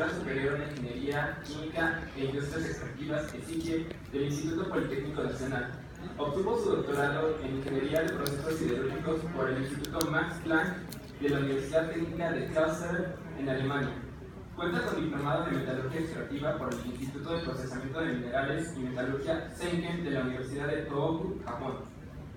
Superior de Ingeniería Química e Industrias Extractivas, ESIQUE, del Instituto Politécnico Nacional. Obtuvo su doctorado en Ingeniería de Procesos Siderúrgicos por el Instituto Max Planck de la Universidad Técnica de Karlsruhe en Alemania. Cuenta con diplomado de Metalurgia Extractiva por el Instituto de Procesamiento de Minerales y Metalurgia Senken de la Universidad de Tohoku, Japón.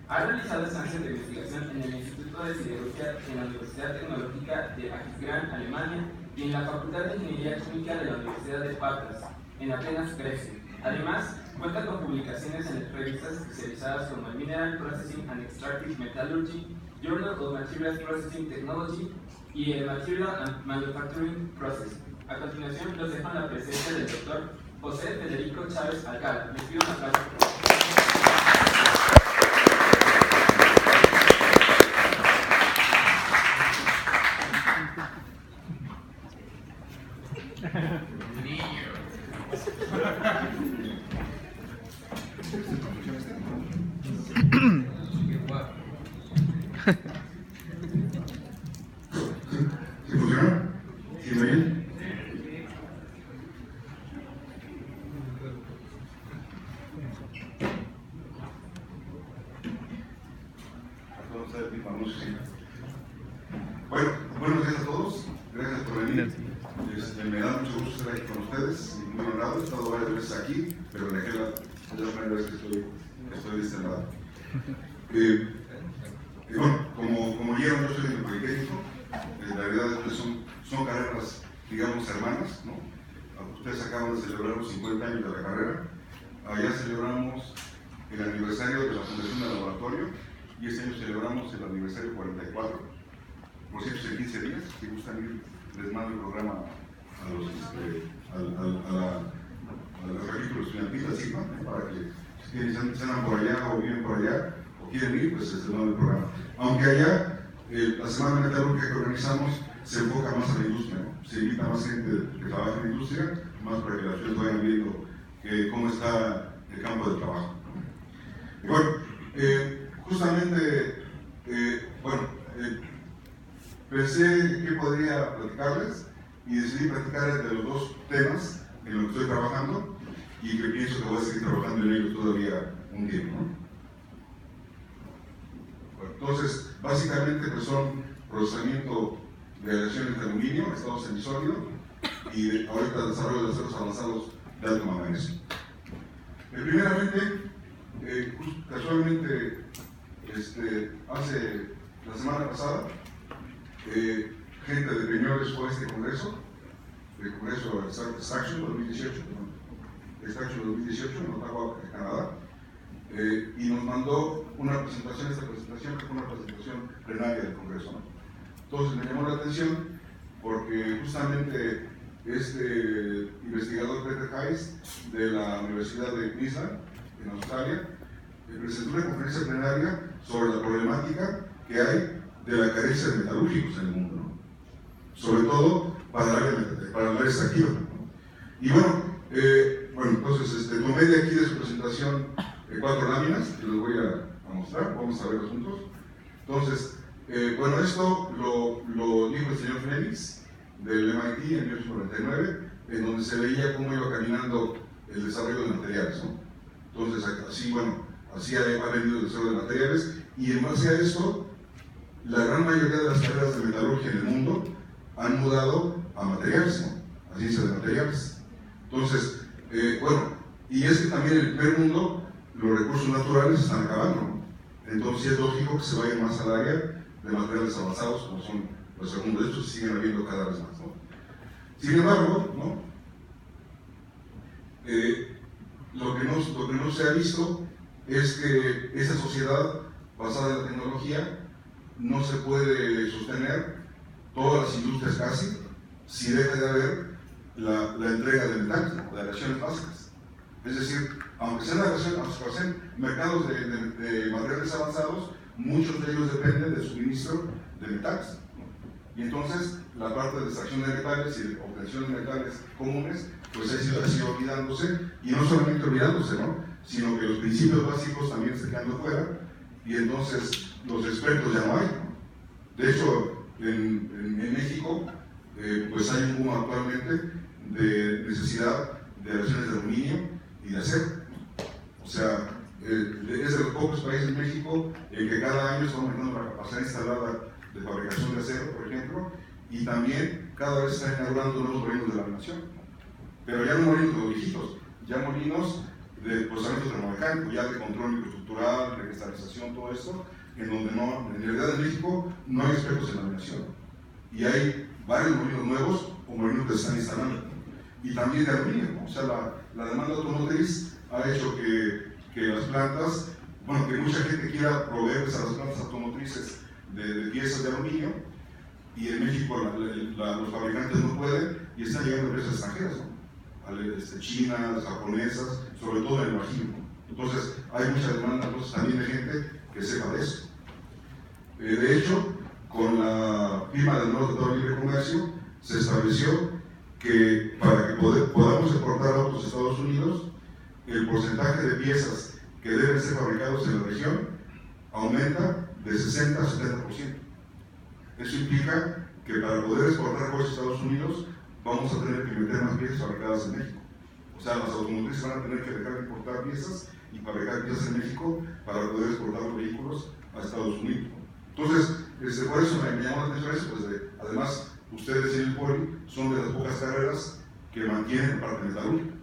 Ha realizado estancias de investigación en el Instituto de Siderurgia en la Universidad Tecnológica de Aquisgrán, Alemania, y en la Facultad de Ingeniería Química de la Universidad de Patras, en Atenas, Grecia. Además, cuenta con publicaciones en revistas especializadas como el Mineral Processing and Extractive Metallurgy, Journal of Materials Processing Technology y el Material and Manufacturing Process. A continuación, los dejo en la presencia del doctor José Federico Chávez Alcalá. Les pido un aplauso. ¿Sí funciona? ¿Sí me oyen? Bueno, buenos días a todos. Gracias por venir. Me da mucho gusto estar aquí con ustedes y muy honrado. He estado varias veces aquí, pero de aquella es la primera vez que estoy de este lado. Bueno, como vieron, yo soy del Politécnico. La realidad es que son carreras, digamos, hermanas, ¿no? Ustedes acaban de celebrar los 50 años de la carrera. Allá celebramos el aniversario de la fundación del laboratorio y este año celebramos el aniversario 44. Por cierto, en 15 días, si gustan ir, les mando el programa a los regículos estudiantiles, así, ¿no? Para que si andan por allá o viven por allá o quieren ir, pues les mando el programa. Aunque allá, la semana metalúrgica que organizamos se enfoca más a la industria, ¿no? Se invita a más gente que trabaja en la industria, más para que las personas vayan viendo cómo está el campo de trabajo. Y bueno, justamente, pensé que podría platicarles y decidí platicar de los dos temas en los que estoy trabajando y que pienso que voy a seguir trabajando en ellos todavía un tiempo, ¿no? Bueno, entonces, básicamente pues son procesamiento de aleaciones de aluminio, estado semisólido, y ahorita desarrollo de aceros avanzados de alto manganeso. Primeramente, casualmente, hace la semana pasada, gente de Peñoles fue a este congreso, el Congreso Extraction 2018, en Ottawa, Canadá, y nos mandó una presentación, esta presentación que fue una presentación plenaria del Congreso, ¿no? Entonces me llamó la atención porque justamente este investigador Peter Hayes de la Universidad de Queensland, en Australia, presentó una conferencia plenaria sobre la problemática que hay de la carencia de metalúrgicos en el mundo, ¿no? Sobre todo para el área extractiva, ¿no? Y bueno, entonces tomé de aquí de su presentación 4 láminas que les voy a mostrar, vamos a verlas juntos. Entonces, esto lo dijo el señor Phoenix del MIT en 1949, en donde se veía cómo iba caminando el desarrollo de materiales, ¿no? Entonces, así ha venido el desarrollo de materiales, y en base a esto, la gran mayoría de las carreras de metalurgia en el mundo han mudado a materiales, ¿no? A ciencia de materiales. Entonces, y es que también en el primer mundo los recursos naturales están acabando, ¿no? Entonces es lógico que se vayan más al área de materiales avanzados, como son los segundos. De hecho, se siguen habiendo cada vez más, ¿no? Sin embargo, ¿no? Lo que no se ha visto es que esa sociedad basada en la tecnología no se puede sostener, todas las industrias casi, si deja de haber la entrega de metal, de aleaciones básicas. Es decir, aunque sean mercados de materiales avanzados, muchos de ellos dependen del suministro de metales, ¿no? Y entonces la parte de extracción de metales y de obtención de metales comunes pues ha sido olvidándose, y no solamente olvidándose, ¿no? Sino que los principios básicos también se quedan fuera, y entonces los expertos ya no hay, ¿no? De hecho, en México pues hay un boom actualmente de necesidad de aleaciones de aluminio y de acero. O sea, es de los pocos países en México en que cada año está aumentando la capacidad instalada de fabricación de acero, por ejemplo, y también cada vez se están inaugurando nuevos molinos de laminación. Pero ya no molinos de los viejitos, ya molinos de procesamiento termomecánico, ya de control microestructural, de cristalización, todo esto, en donde no, en realidad en México no hay expertos en laminación. Y hay varios molinos nuevos o molinos que se están instalando. Y también de aluminio, ¿no? O sea, la demanda automotriz ha hecho que las plantas, bueno, que mucha gente quiera proveerles a las plantas automotrices de piezas de aluminio, y en México los fabricantes no pueden, y están llegando empresas extranjeras, ¿no? Chinas, japonesas, sobre todo en el Bajío. Entonces, hay mucha demanda entonces, también de gente que sepa de eso. De hecho, con la firma del nuevo Tratado de Libre Comercio, se estableció que para que podamos exportar autos a Estados Unidos, el porcentaje de piezas que deben ser fabricados en la región aumenta de 60 a 70%. Eso implica que para poder exportar coches a Estados Unidos, vamos a tener que meter más piezas fabricadas en México. O sea, las automotrices van a tener que dejar de importar piezas y fabricar piezas en México para poder exportar los vehículos a Estados Unidos. Entonces, por eso me llamó la atención eso, pues además, ustedes en el Poli son de las pocas carreras que mantienen parte metalúrgica.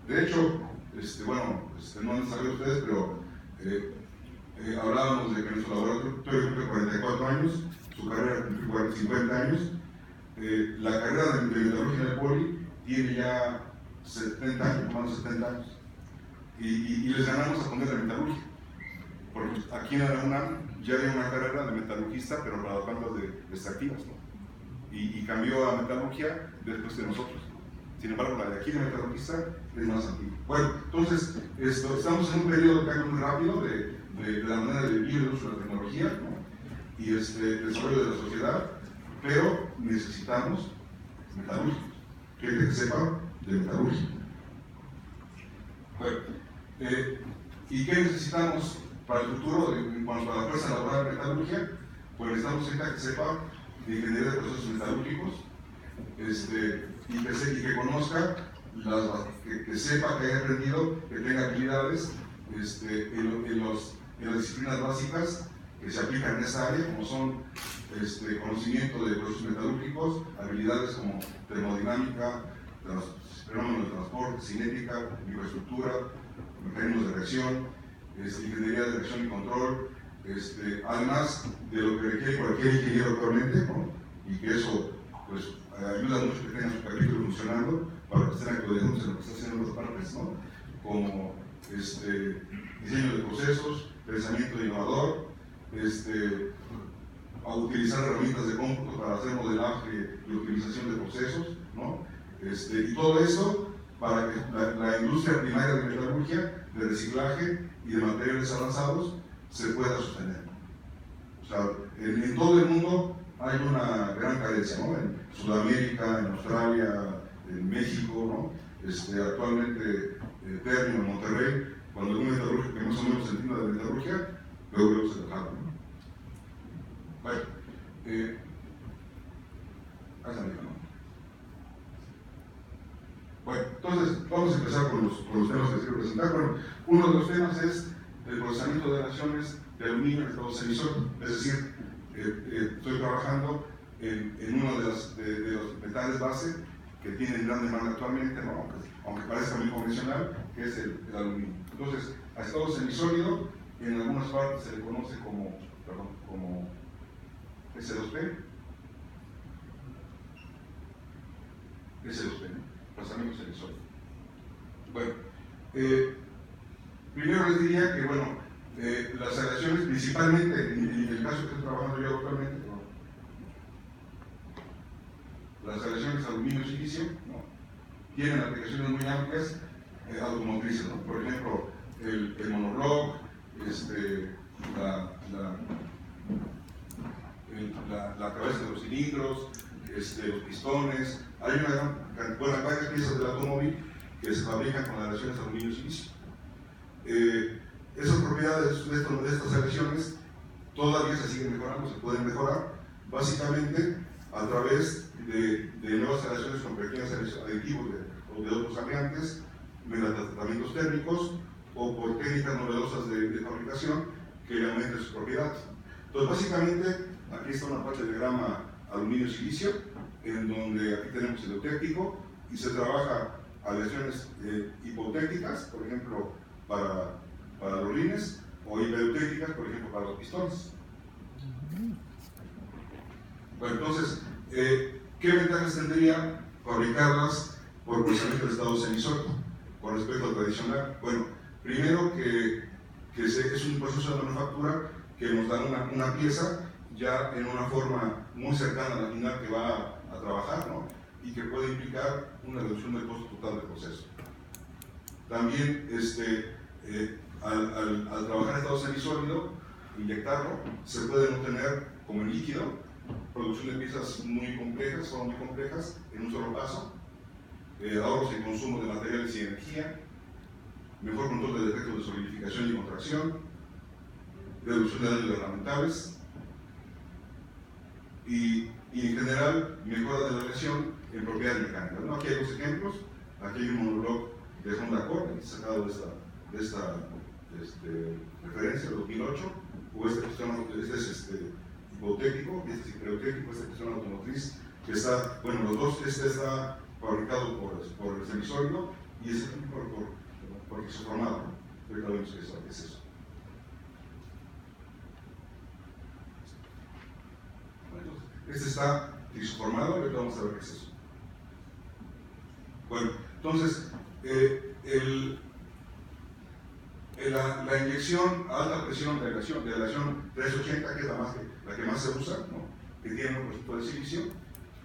De hecho, no han sabido ustedes, pero hablábamos de que nuestro laboratorio cumple 44 años, su carrera cumple 50 años. La carrera de metalurgia en el Poli tiene ya 70 años, más de 70 años. Y les ganamos a poner la metalurgia. Porque aquí en la UNAM ya había una carrera de metalurgista, pero para las plantas extractivas, ¿no? Y cambió a metalurgia después de nosotros. Sin embargo, la de aquí de metalurgista es más antigua. Bueno, entonces, estamos en un periodo de cambio muy rápido de la manera de vivir el uso de la tecnología, ¿no? Y el desarrollo de la sociedad, pero necesitamos metalúrgicos, gente que sepa de metalurgia. Bueno, ¿y qué necesitamos para el futuro en cuanto a la fuerza laboral de metalurgia? Pues necesitamos gente que sepa de ingeniería de procesos metalúrgicos, y que conozca, que sepa, que haya aprendido, que tenga habilidades en las disciplinas básicas que se aplican en esta área, como son conocimiento de procesos metalúrgicos, habilidades como termodinámica, fenómenos de transporte, cinética, microestructura, mecanismos de reacción, ingeniería de reacción y control, además de lo que requiere cualquier ingeniero actualmente, ¿no? Y que eso pues, ayuda mucho que tengan su capítulo funcionando para que estén actualizados en lo que están haciendo las partes, ¿no? Como diseño de procesos, pensamiento innovador, a utilizar herramientas de cómputo para hacer modelaje y optimización de procesos, ¿no? Y todo eso para que la industria primaria de metalurgia, de reciclaje y de materiales avanzados se pueda sostener. O sea, en todo el mundo hay una gran carencia, ¿no? En Sudamérica, en Australia, en México, ¿no? Actualmente, Ternium, en Monterrey, cuando algún metalúrgico que más o menos entienda de metalurgia, luego se lo jala, ¿no? Bueno, bueno, entonces vamos a empezar con los temas que quiero presentar. Bueno, uno de los temas es el procesamiento de aleaciones de aluminio en estado semisólido, es decir, estoy trabajando en uno de los metales base que tienen gran demanda actualmente, ¿no? aunque parezca muy convencional, que es el aluminio. Entonces, a estado semisólido, en algunas partes se le conoce como S2P, ¿no? Procesamiento semisólido. Bueno, primero les diría que, bueno, las aleaciones, principalmente en el caso que estoy trabajando yo actualmente, las aleaciones aluminio-silicio, ¿no? Tienen aplicaciones muy amplias automotrices, ¿no? Por ejemplo, el monobloc, la cabeza de los cilindros, los pistones. Hay varias piezas del automóvil que se fabrican con aleaciones aluminio-silicio. Esas propiedades de estas aleaciones todavía se siguen mejorando, se pueden mejorar, básicamente a través de nuevas aleaciones con pequeñas semejantes mediante tratamientos térmicos o por técnicas novedosas de fabricación que le aumenten su propiedad. Entonces, básicamente, aquí está una parte de diagrama aluminio-silicio, en donde aquí tenemos el eutéctico y se trabaja aleaciones hipotécticas, por ejemplo, para los rines, o hipereutécticas, por ejemplo, para los pistones. Bueno, entonces, ¿qué ventajas tendría fabricarlas por procesamiento de estado semisólido con respecto al tradicional? Bueno, primero que es un proceso de manufactura que nos da una pieza ya en una forma muy cercana a la final que va a trabajar, ¿no? Y que puede implicar una reducción del costo total del proceso. También, al trabajar en estado semisólido, inyectarlo, se pueden obtener como en líquido producción de piezas muy complejas, son muy complejas, en un solo paso, ahorros en consumo de materiales y energía, mejor control de defectos de solidificación y contracción, reducción de daños lamentables y en general mejora de la lesión en propiedades mecánicas, ¿no? Aquí hay dos ejemplos. Aquí hay un monobloc de Honda Accord sacado de esta referencia de 2008, o este es hipotético, este es hipereutéctico, este es una automotriz que está, bueno, los dos, este está fabricado por el semisólido y este por isoformado, ¿no? Ahorita vemos qué es eso. Este está isoformado y ahorita vamos a ver qué es eso. Bueno, entonces, la inyección a alta presión de aleación 380, que es la que más se usa, ¿no? Que tiene un concepto de silicio,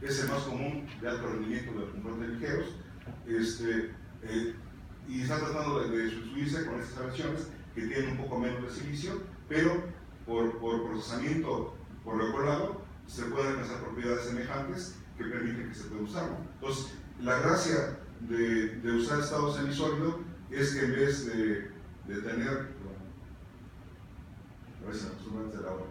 es el más común de alto rendimiento de los componentes ligeros, y está tratando de sustituirse con estas aleaciones que tienen un poco menos de silicio, pero por procesamiento por recolado se pueden alcanzar propiedades semejantes que permiten que se pueda usar, ¿no? Entonces, la gracia de usar estado semisólido es que en vez de tener, a ver si me acostumbran a hacer ahora,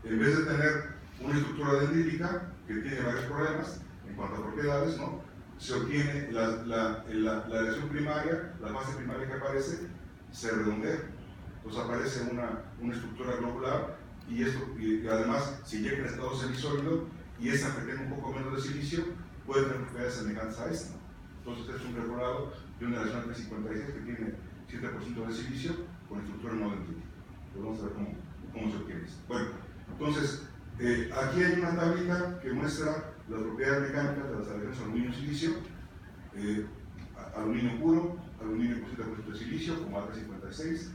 en vez de tener una estructura dendrítica que tiene varios problemas en cuanto a propiedades, ¿no? Se obtiene la aleación primaria, la fase primaria que aparece, se redondea. Entonces aparece una estructura globular y además se inyecta en estado semisólido y esa que tiene un poco menos de silicio puede tener propiedades semejantes a esta. Entonces es un regulado de una aleación 356 que tiene 7% de silicio con estructura no dendrítica. Pues vamos a ver cómo se obtiene esto. Bueno, entonces aquí hay una tablita que muestra las propiedades mecánicas de las aleaciones aluminio-silicio, aluminio puro, aluminio con 7% de silicio, como A356,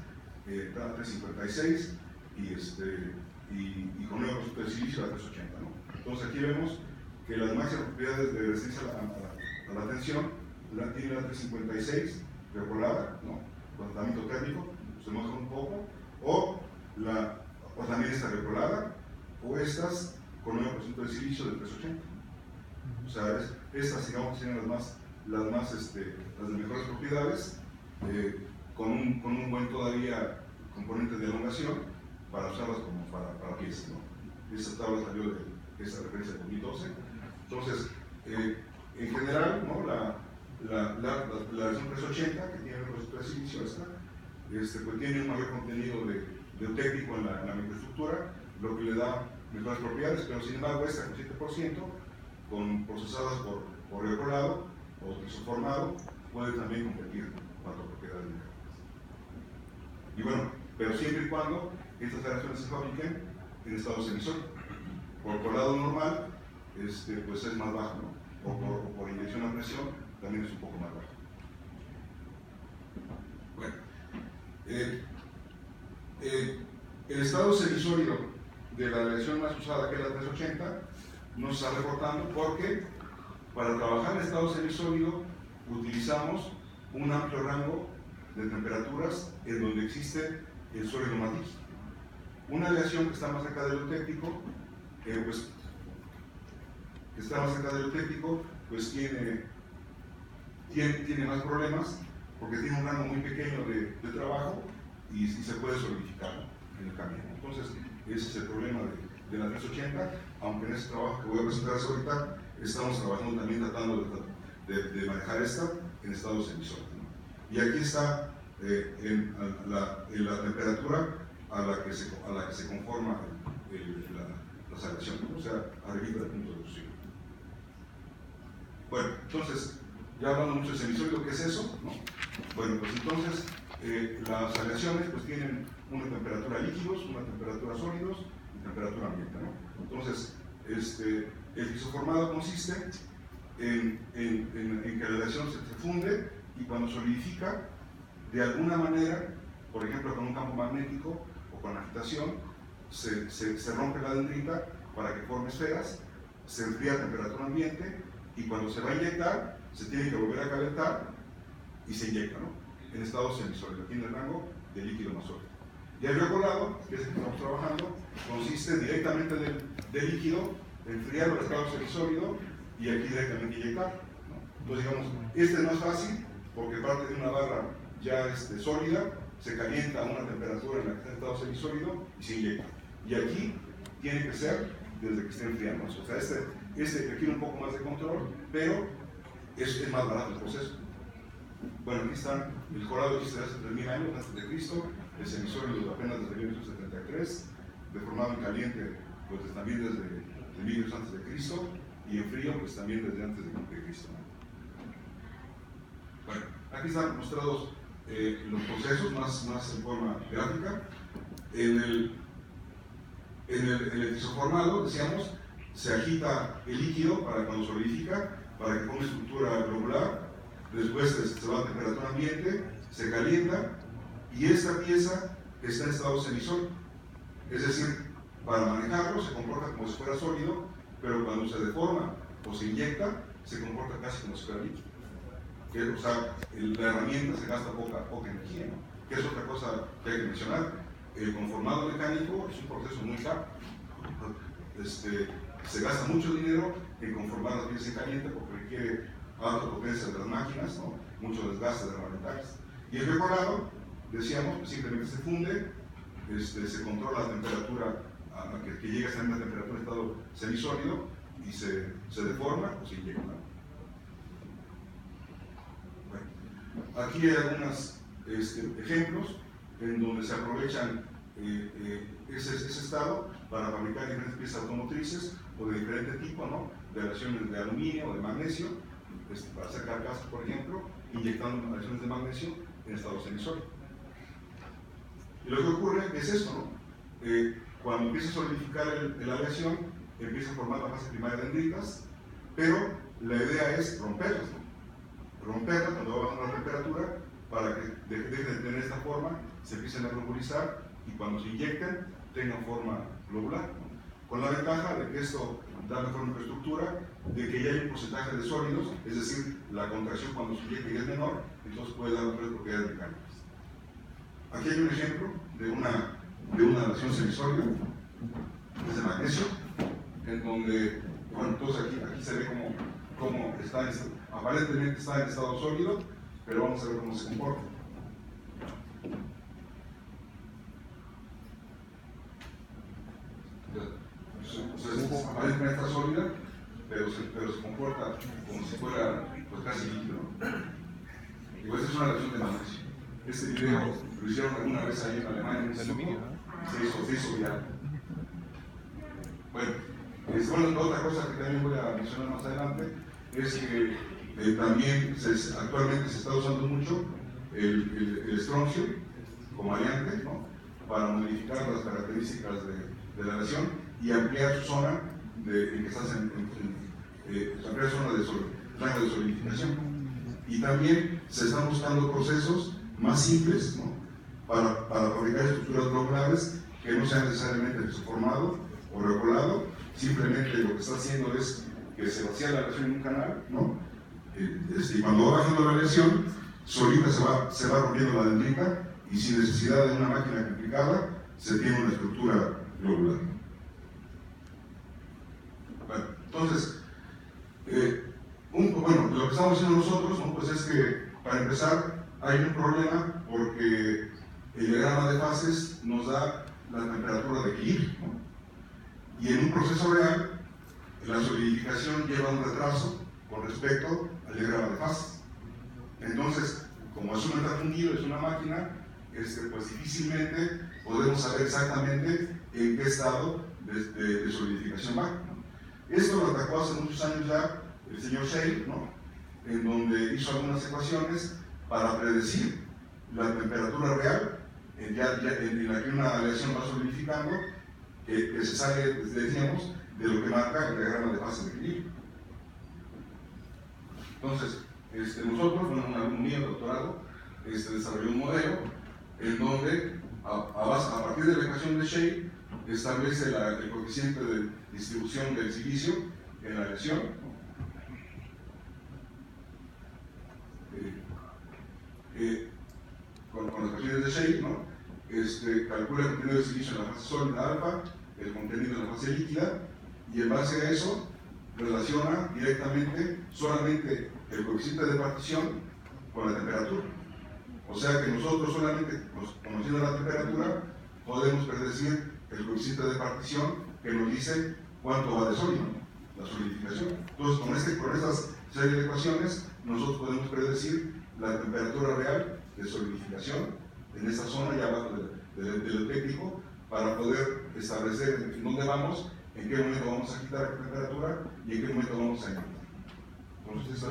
A356 y con 9% de silicio A380, ¿no? Entonces aquí vemos que las máximas propiedades de resistencia a la tensión tiene la 356 recolada, ¿no? Con tratamiento térmico, se moja un poco, o también esta recolada, o estas con 9% de silicio del 380. O sea, estas, digamos, tienen las de mejores propiedades, con un buen todavía componente de elongación para usarlas como para piezas, ¿no? Esta tabla salió de esta referencia de 2012. Entonces, en general, ¿no? La versión 380, que tiene el proceso de silicio, pues tiene un mayor contenido de eutéctico en la microestructura, lo que le da mejores propiedades, pero sin embargo esta con 7%, procesadas por recolado o isoformado, puede también competir cuanto a propiedades mecánicas. Y bueno, pero siempre y cuando estas aleaciones se fabriquen en estado semisólido. Por colado normal, pues es más bajo, ¿no? O por inyección a presión, también es un poco más bajo. Bueno, el estado semisólido de la aleación más usada, que es la 380, nos está reportando porque para trabajar en estado semisólido utilizamos un amplio rango de temperaturas en donde existe el sólido matiz. Una aleación que está más cerca del eutéctico, pues tiene más problemas porque tiene un rango muy pequeño de trabajo y se puede solidificar, ¿no? En el camino. Entonces, ese es el problema de la 380, aunque en ese trabajo que voy a presentar ahorita estamos trabajando también tratando de manejar esta en estado semisólido, ¿no? Y aquí está en la temperatura a la que se conforma la salivación, ¿no? O sea, arriba del punto de fusión. Bueno, entonces, ya hablando mucho de semisólido, ¿qué es eso? ¿No? Bueno, pues entonces, las aleaciones pues tienen una temperatura líquidos, una temperatura sólidos y temperatura ambiente, ¿no? Entonces, el isoformado consiste en que la aleación se funde y cuando solidifica, de alguna manera, por ejemplo con un campo magnético o con agitación, se rompe la dendrita para que forme esferas, se enfría a temperatura ambiente y cuando se va a inyectar, se tiene que volver a calentar y se inyecta, ¿no? En estado semisólido, aquí en el rango de líquido más sólido. Y el regulado, que es el que estamos trabajando, consiste directamente del líquido, enfriarlo al estado semisólido y aquí directamente inyectar, ¿no? Entonces digamos, es más fácil porque parte de una barra ya sólida, se calienta a una temperatura en la que está en estado semisólido y se inyecta. Y aquí tiene que ser desde que esté enfriando. O sea, requiere un poco más de control, pero es más barato el proceso. Bueno, aquí está el jorado existe desde hace 3000 años antes de Cristo, el semisólido apenas desde 1973, deformado en caliente pues también desde 1000 años antes de Cristo y en frío pues también desde antes de Cristo, ¿no? Bueno, aquí están mostrados los procesos más en forma gráfica. En el isoformado, decíamos, se agita el líquido para cuando solidifica, para que forme estructura globular, después se va a temperatura ambiente, se calienta y esta pieza está en estado semisólido. Es decir, para manejarlo se comporta como si fuera sólido, pero cuando se deforma o se inyecta, se comporta casi como si fuera líquido. O sea, la herramienta se gasta poca energía, ¿no? Que es otra cosa que hay que mencionar. El conformado mecánico es un proceso muy caro. Se gasta mucho dinero en conformar las piezas en caliente porque requiere alta potencia de las máquinas, ¿no? Mucho desgaste de herramientales. Y el reformado, decíamos, que simplemente se funde, se controla la temperatura que llega a esa misma temperatura en estado semisólido y se deforma o se inyecta. Bueno, aquí hay algunos ejemplos en donde se aprovechan ese estado para fabricar diferentes piezas automotrices o de diferente tipo, ¿no? De aleaciones de aluminio o de magnesio, para hacer carcasas, por ejemplo, inyectando aleaciones de magnesio en estado semisólido. Y lo que ocurre es esto, ¿no? Cuando empieza a solidificar la aleación, empieza a formar la fase primaria de dendritas, pero la idea es romperlas, ¿no? Romperlas cuando va bajando la temperatura para que dejen de tener esta forma, se empiecen a globulizar y cuando se inyecten tengan forma globular, ¿no? Con la ventaja de que esto da mejor infraestructura, de que ya hay un porcentaje de sólidos, es decir, la contracción cuando se inyecta es menor, entonces puede dar mejores propiedades mecánicas. Aquí hay un ejemplo de una aleación semisólida, es de magnesio, en donde, bueno, entonces aquí se ve cómo está, aparentemente está en estado sólido, pero vamos a ver cómo se comporta. Entonces, aparentemente está sólida, pero se comporta como si fuera pues, casi líquido, ¿no? Y pues es una reacción de magnesio. Este video lo hicieron alguna vez ahí en Alemania, en se hizo viral. Bueno, otra cosa que también voy a mencionar más adelante es que también actualmente se está usando mucho el estroncio como variante, ¿no? Para modificar las características de la aleación y ampliar su zona en que estás ampliar zona de rango de solidificación. Y también se están buscando procesos más simples, ¿no? para fabricar estructuras globulares que no sean necesariamente isoformado o recolado, simplemente lo que está haciendo es que se vacía la aleación en un canal, ¿no? Y cuando va bajando la aleación, solita se va rompiendo la dendrita y sin necesidad de una máquina complicada se tiene una estructura globular. Bueno, entonces, bueno, lo que estamos haciendo nosotros, ¿no? Pues es que, para empezar, hay un problema porque el diagrama de fases nos da la temperatura de equilibrio, ¿no? Y en un proceso real, la solidificación lleva un retraso con respecto al diagrama de fases. Entonces, como es un metafundido, es una máquina, pues difícilmente podemos saber exactamente en qué estado de solidificación va, ¿no? Esto lo atacó hace muchos años ya el señor Shale, ¿no? En donde hizo algunas ecuaciones para predecir la temperatura real en la que una aleación va solidificando, que se sale, decíamos, de lo que marca el diagrama de fase de equilibrio. Entonces, nosotros, bueno, un alumno mío, doctorado, desarrolló un modelo en donde, a partir de la ecuación de Shale, establece el coeficiente de distribución del silicio en la aleación. Con las ecuaciones de Shale, ¿no? Calcula el contenido de silicio en la fase sólida alfa, el contenido en la fase líquida, y en base a eso relaciona directamente solamente el coeficiente de partición con la temperatura. O sea que nosotros solamente, conociendo la temperatura, podemos predecir el coeficiente de partición que nos dice cuánto va de sólido, ¿no? La solidificación. Entonces, con estas serie de ecuaciones, nosotros podemos predecir la temperatura real de solidificación en esta zona ya abajo del técnico, para poder establecer en dónde vamos, en qué momento vamos a quitar la temperatura y en qué momento vamos a añadir. Entonces, esa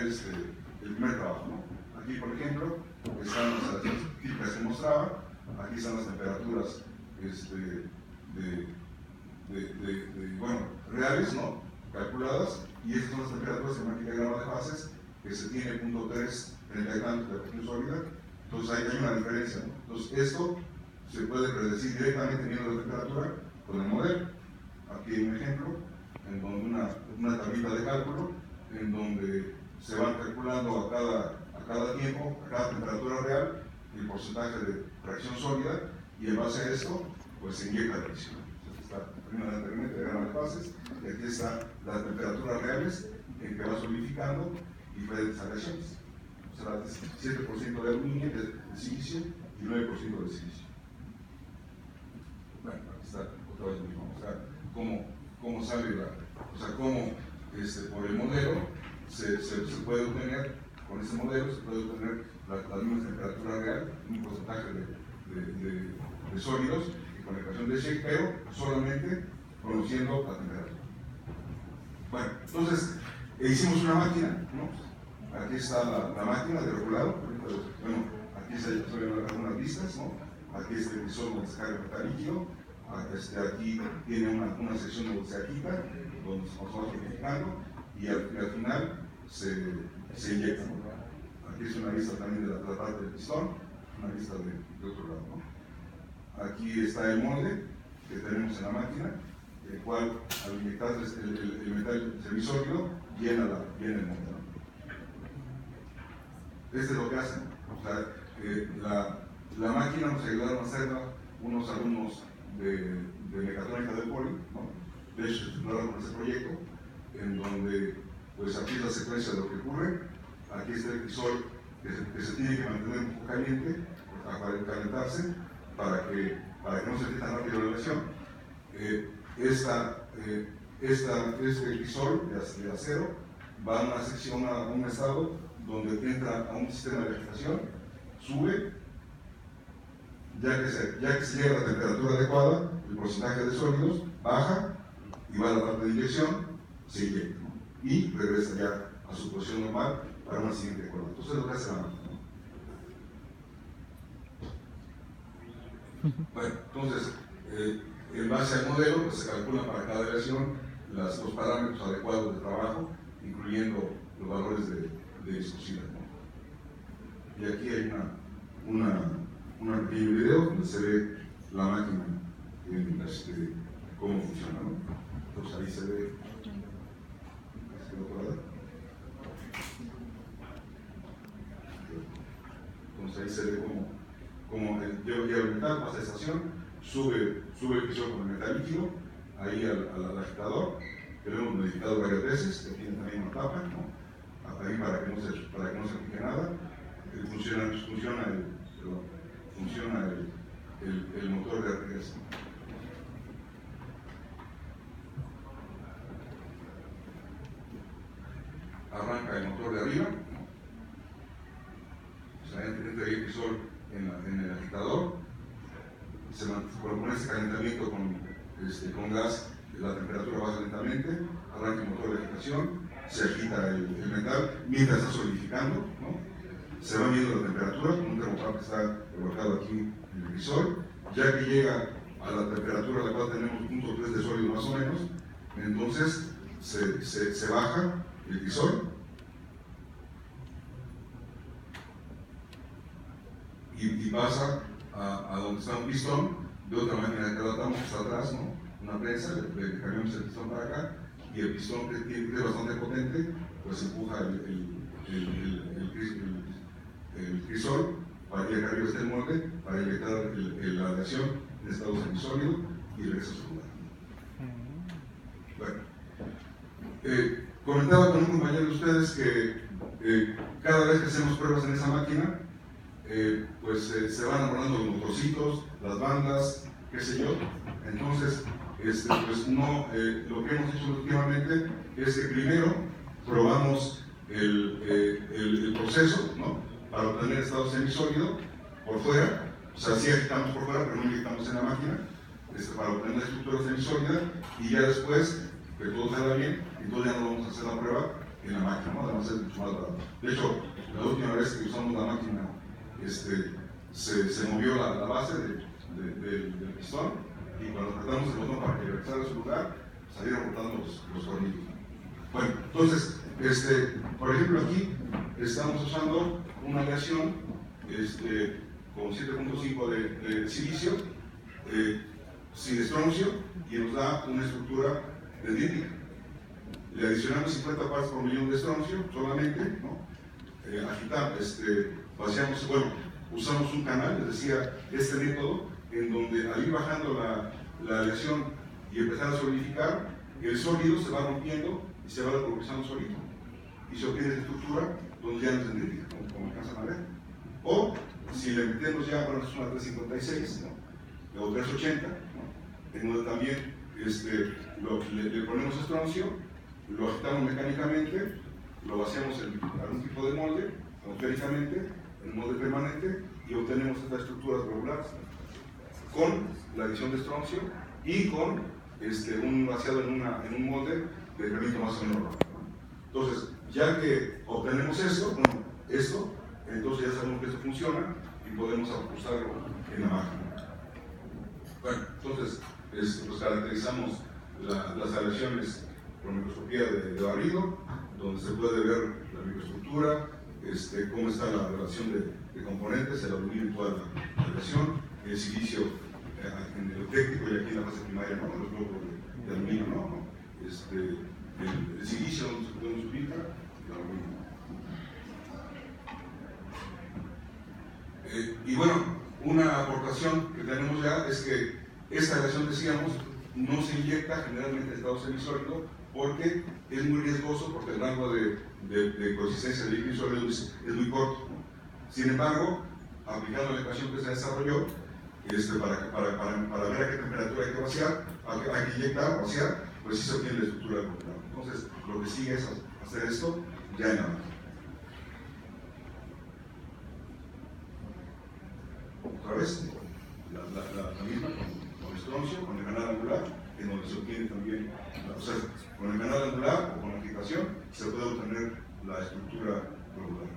es el primer trabajo, ¿no? Aquí, por ejemplo, están las aleaciones típicas que mostraba, aquí están las temperaturas reales, ¿no? Calculadas, y estas son las temperaturas que marca el diagrama de fases, que se tiene 0.3 en el diagrama de la cuestión sólida. Entonces hay una diferencia, ¿no? Entonces esto se puede predecir directamente viendo la temperatura con el modelo. Aquí hay un ejemplo en donde una tablita de cálculo en donde se van calculando a cada tiempo, a cada temperatura real, el porcentaje de fracción sólida, y en base a esto pues se inyecta la presión. Entonces está el diagrama de fases, y aquí están las temperaturas reales en que va solidificando diferentes aleaciones. O sea, 7% de aluminio, de silicio y 9% de silicio. Bueno, aquí está otra vez lo mismo. O sea, cómo sale cómo por el modelo se puede obtener, con ese modelo se puede obtener la misma temperatura real, un porcentaje de sólidos y con la ecuación de Shale, pero solamente conociendo la temperatura. Bueno, entonces hicimos una máquina, ¿no? Aquí está la máquina de regulado. Bueno, aquí se ven algunas vistas, ¿no? Aquí el visor donde se carga el metal líquido. Aquí tiene una sección donde se agita, donde se va solidificando, y al final se inyecta, ¿no? Aquí es una vista también de la parte del pistón, una vista de otro lado, ¿no? Aquí está el molde que tenemos en la máquina, el cual al inyectar el metal semisólido llena el molde, ¿no? Este es lo que hacen. O sea, la máquina nos ayudaron a hacerla unos alumnos de mecatrónica del Poli, ¿no? De hecho, se titularon con ese proyecto, en donde, pues aquí es la secuencia de lo que ocurre. Aquí está el visor que se tiene que mantener un poco caliente para calentarse, para que no se quede tan rápido la lesión. Este visor de acero va a una sección, a un estado donde entra a un sistema de agitación, sube, ya que se llega a la temperatura adecuada, el porcentaje de sólidos baja y va a la parte de inyección, se inyecta, ¿no? Y regresa ya a su posición normal para una siguiente curva. Entonces, lo que hace la máquina. Bueno, entonces, en base al modelo, pues se calculan para cada aleación los parámetros adecuados de trabajo, incluyendo los valores de viscosidad, ¿no? Y aquí hay un pequeño video donde se ve la máquina cómo funciona, ¿no? Entonces ahí se ve. Entonces ahí se ve cómo lleva el metal, pasa a estación, sube el visor con el metal líquido, ahí al agitador, que lo hemos modificado varias veces, que tiene también una tapa, ¿no? Ahí para que no se aplique nada. Funciona el motor de regreso. arranca el motor de arriba, o sea, entra el crisol en el agitador, se pone ese calentamiento con gas, la temperatura baja lentamente, arranca el motor de agitación, se agita el metal mientras está solidificando, ¿no? Se va midiendo la temperatura con un termómetro que está colocado aquí en el crisol, ya que llega a la temperatura a la cual tenemos 0.3 de sólido más o menos, entonces se baja el crisol y pasa a donde está un pistón de otra máquina que adaptamos que está atrás, ¿no? Una prensa, le cambiamos el pistón para acá y el pistón que es bastante potente, pues empuja el crisol para que acá arriba esté el molde, para inyectar la aleación en estado semisólido y regresa a su lugar. Bueno, comentaba con un compañero de ustedes que cada vez que hacemos pruebas en esa máquina, pues se van abordando los motorcitos, las bandas, qué sé yo. Entonces, pues no, lo que hemos hecho últimamente es que primero probamos el proceso, ¿no? Para obtener estado semisólido por fuera, o sea, sí agitamos por fuera, pero no inyectamos en la máquina, para obtener la estructura semisólida, y ya después, que todo salga bien, entonces ya no vamos a hacer la prueba en la máquina, ¿no? Además es mucho más barato. De hecho, la última vez que usamos la máquina, se movió la base del pistón, y cuando apretamos el botón para que regresara a su lugar, salieron botando los tornillos. Bueno, entonces, por ejemplo, aquí estamos usando una aleación con 7.5 de silicio, sin estroncio, y nos da una estructura dendrítica. Le adicionamos 50 partes por millón de estroncio solamente, ¿no? Agitamos, vaciamos, bueno, usamos un canal, les decía, este método, en donde al ir bajando la aleación y empezar a solidificar, el sólido se va rompiendo y se va descompusiendo solito. Y se obtiene esta estructura donde ya no es dendrítica, como alcanzan a ver. O si le metemos ya, bueno, es una 356, ¿no? O 380, ¿no? En donde también le ponemos estroncio, lo agitamos mecánicamente, lo vaciamos en algún tipo de molde, atmosféricamente, en molde permanente, y obtenemos estas estructuras regulares con la adición de estroncio y con un vaciado en un molde de incremento más o menos rápido. Entonces, ya que obtenemos esto, entonces ya sabemos que esto funciona y podemos ajustarlo en la máquina. Bueno, entonces, pues caracterizamos las aleaciones por microscopía de barrido, donde se puede ver la microestructura, cómo está la relación de componentes, el aluminio y toda la aleación, el silicio en el técnico y aquí en la fase primaria, ¿no? Los globos de aluminio, ¿no? El silicio donde se ubica, el aluminio. Y bueno, una aportación que tenemos ya es que esta aleación, decíamos, no se inyecta generalmente en estado semisólido porque es muy riesgoso, porque el rango de consistencia del líquido sólido es muy corto, ¿no? Sin embargo, aplicando la ecuación que se desarrolló, para ver a qué temperatura hay que vaciar, hay que inyectar o vaciar, pues sí se obtiene la estructura del contenedor. Entonces, lo que sigue es hacer esto ya en la máquina. Otra vez, la misma con estroncio, con el canal angular, en donde se obtiene también, o sea, con el canal angular o con la agitación, se puede obtener la estructura regular.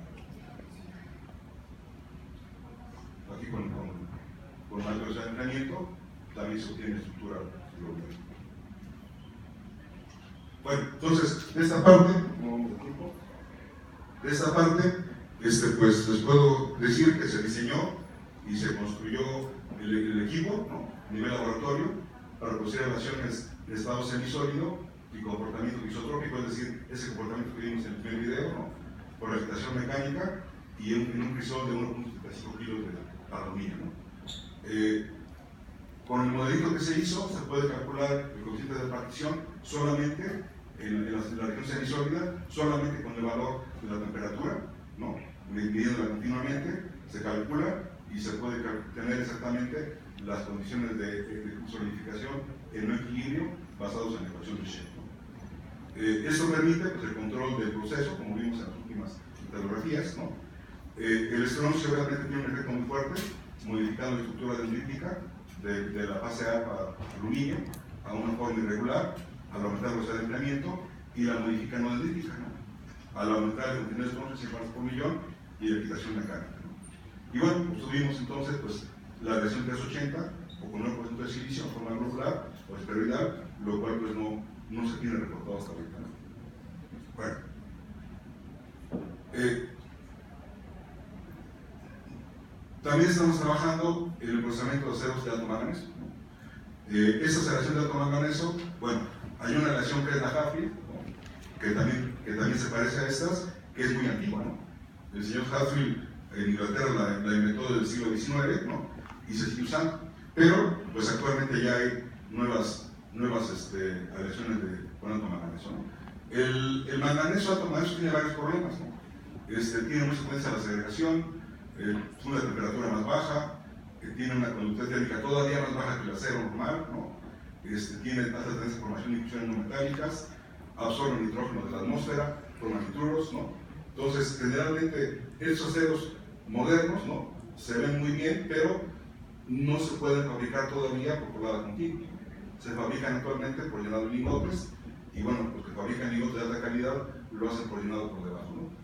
Aquí con alto desangramiento también se obtiene estructura regular. Bueno, entonces, de esta parte, pues les puedo decir que se diseñó y se construyó el equipo, ¿no? A nivel laboratorio, para producir relaciones de estado semisólido y comportamiento isotrópico, es decir, ese comportamiento que vimos en el primer video, ¿no? Por agitación mecánica y en un crisol de 1.75 kilos de aluminio, ¿no? Con el modelito que se hizo, se puede calcular el coeficiente de partición solamente en la región semisólida, solamente con el valor de la temperatura, ¿no? Midiéndola continuamente, se calcula y se puede tener exactamente las condiciones de solidificación en un equilibrio basados en la ecuación de Shannon. Eso permite pues, el control del proceso, como vimos en las últimas litografías, ¿no? El estroncio obviamente tiene un efecto muy fuerte, modificando la estructura dendrítica de la fase alfa aluminio a una forma irregular, al aumentar la velocidad de enfriamiento, y la modifica no dendrítica, ¿no? Al aumentar el contenido de estroncio 100 partes por millón y la excitación mecánica, ¿no? Y bueno, obtuvimos entonces pues, la reacción 380 o con 9% de silicio en forma globular o esferoidal, lo cual pues no se tiene reportado hasta ahorita, ¿no? Bueno, también estamos trabajando en el procesamiento de aceros de alto manganeso, ¿no? Esta aceleración de alto manganeso, bueno, hay una relación que es la Hadfield, ¿no? que también se parece a estas, que es muy antigua, ¿no? El señor Hadfield en Inglaterra la inventó del siglo XIX, ¿no? Y se sigue usando, pero pues actualmente ya hay nuevas aleaciones con alto manganeso, ¿no? El manganeso alto manganeso tiene varios problemas, ¿no? Tiene mucha tendencia a la segregación, una temperatura más baja, tiene una conductividad térmica todavía más baja que el acero normal, ¿no? Tiene alta tendencia a formación de inclusiones no metálicas, absorbe nitrógeno de la atmósfera, forma nitruros, ¿no? Entonces, generalmente, estos aceros modernos, ¿no? Se ven muy bien, pero no se pueden fabricar todavía por colada continua. Se fabrican actualmente por llenado de lingotes, y bueno, los que fabrican lingotes de alta calidad lo hacen por llenado por debajo, ¿no?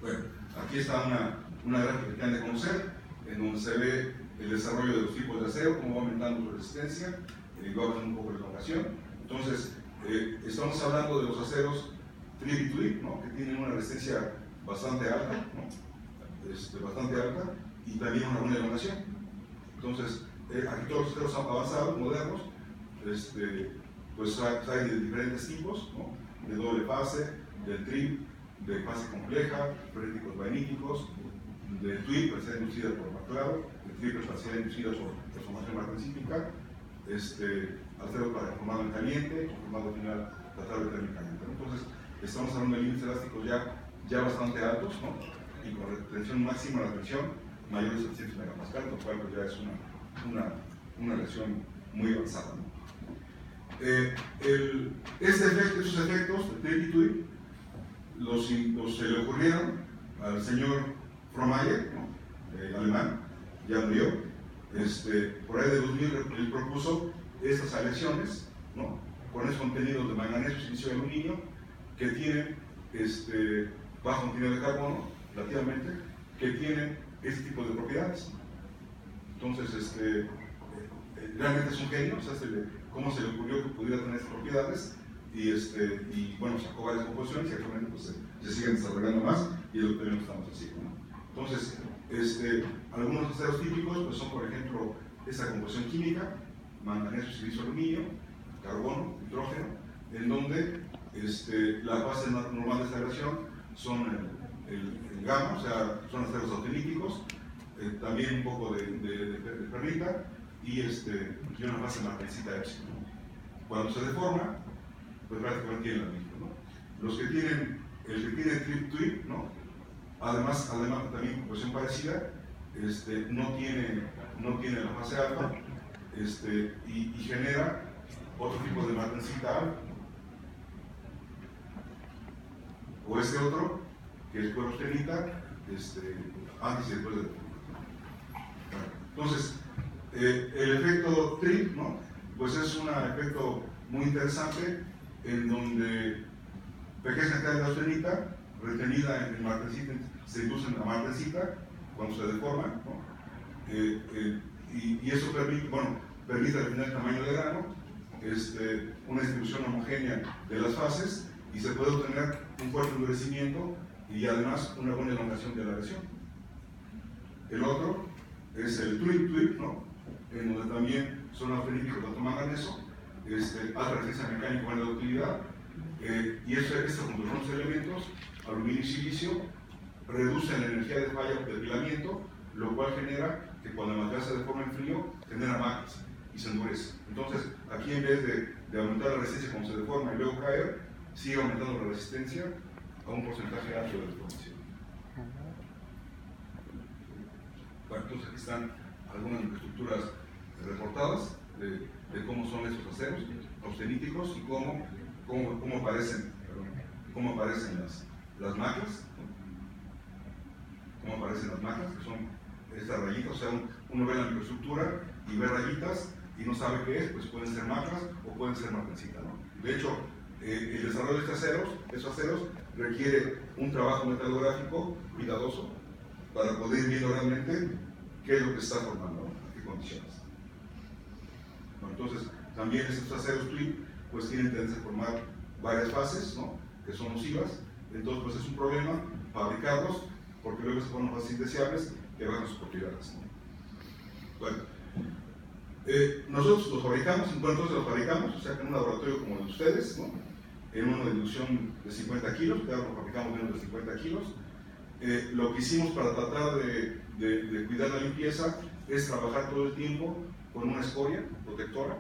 Bueno, aquí está una gráfica que han de conocer, en donde se ve el desarrollo de los tipos de acero, cómo va aumentando su resistencia, va bajando un poco la elongación. Entonces, estamos hablando de los aceros Tribituib, ¿no? Que tienen una resistencia bastante alta, ¿no? Bastante alta, y también una buena elongación. Entonces, aquí todos los aceros avanzados, modernos, pues hay de diferentes tipos, ¿no? De doble fase, del trip, de fase compleja, frenéticos vaníticos, de twip, parcial inducida por McLeod, de triple parcial inducida por transformación magnetística, acero para formado en caliente, formado final tratable térmicamente. Entonces, estamos hablando de límites elásticos ya bastante altos, ¿no? Y con retención máxima, la tensión mayor de 700 megapascal, lo cual pues, ya es una reacción muy avanzada, ¿no? Estos efectos de Tribituib se le ocurrieron al señor Fromayer, ¿no? Alemán, ya murió. Por ahí de 2000 él propuso estas aleaciones, ¿no? Con esos contenidos de manganeso, silicio y aluminio, que tienen bajo contenido de carbono, relativamente, que tienen este tipo de propiedades. Entonces, realmente es un genio, o sea, cómo se le ocurrió que pudiera tener estas propiedades, y bueno, sacó varias composiciones y actualmente pues, se siguen desarrollando más, y es lo que estamos haciendo, ¿no? Entonces, algunos aceros típicos pues, son, por ejemplo, esta composición química, manganeso, silicio, aluminio, carbono, nitrógeno, en donde la fase normal de esta reacción son el gamma, o sea, son aceros autilíticos, también un poco de ferrita y una fase magnesita epsilon. Cuando se deforma, pues prácticamente tienen la misma, ¿no? El que tiene Tribituib, ¿no? Además también composición parecida, no tiene la fase alfa, y genera otro tipo de magnesita alfa. O otro, que es clorostenita, antes y después de la. Entonces, el efecto TRIP, ¿no? Pues es un efecto muy interesante en donde pequeñas cantidades de austenita retenida en martensita se inducen a martensita cuando se deforman, ¿no? Y eso permite definir el tamaño de grano, una distribución homogénea de las fases, y se puede obtener un fuerte endurecimiento y además una buena elongación de la lesión. El otro es el Tribituib, ¿no? En donde también son austeníticos de alto manganeso, alta resistencia mecánica, buena ductilidad, y esto junto con otros elementos, aluminio y silicio, reducen la energía de falla del apilamiento, lo cual genera que cuando el material se deforma en frío, genera magmas y se endurece. Entonces, aquí en vez de aumentar la resistencia cuando se deforma y luego caer, sigue aumentando la resistencia a un porcentaje alto de deformación. Bueno, entonces aquí están algunas microestructuras reportadas. de cómo son esos aceros austeníticos y cómo aparecen las maclas, cómo aparecen las maclas, que son estas rayitas. O sea, uno ve la microestructura y ve rayitas y no sabe qué es, pues pueden ser maclas o pueden ser martencitas, ¿no? De hecho, el desarrollo de estos aceros requiere un trabajo metalográfico cuidadoso para poder ir viendo realmente qué es lo que se está formando, ¿no? En qué condiciones. Bueno, entonces, también estos aceros TWIP pues tienen tendencia a formar varias fases, ¿no? Que son nocivas. Entonces, pues es un problema fabricarlos, porque luego se ponen fases indeseables que bajan sus propiedades, ¿no? Bueno, nosotros los fabricamos, entonces los fabricamos, o sea, en un laboratorio como el de ustedes, ¿no? En una dilución de 50 kilos, claro, lo fabricamos menos de 50 kilos. Lo que hicimos para tratar de cuidar la limpieza es trabajar todo el tiempo con una escoria protectora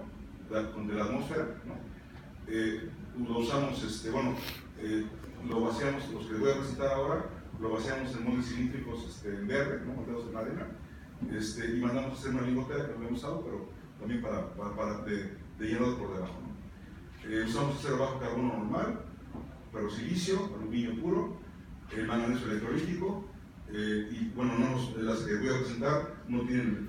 de la atmósfera, ¿no? Lo usamos, lo vaciamos, los que les voy a presentar ahora, lo vaciamos en moldes cilíndricos en verde, ¿no? Moldeados en arena, y mandamos a hacer una lingotera que no lo hemos usado, pero también de llenado por debajo, ¿no? Usamos acero bajo carbono normal, pero silicio, aluminio puro, manganeso electrolítico, y bueno, las que voy a presentar no tienen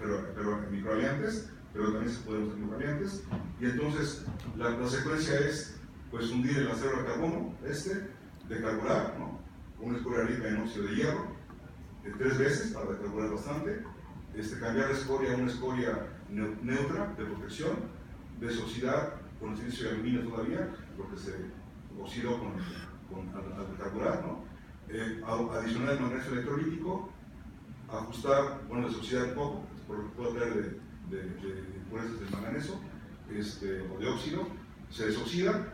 microaliantes, pero también se pueden usar microaliantes. Y entonces la secuencia es pues hundir el acero de carbono, decarburar, ¿no? Con una escoria rica en óxido de hierro, 3 veces para decarburar bastante, cambiar la escoria a una escoria neutra de protección, desoxidar con el silicio de aluminio todavía, porque se oxidó al decarburar, ¿no? Adicionar el magnesio electrolítico, ajustar, desoxidar un poco, por lo que puede traer de impurezas del manganeso o de óxido, se desoxida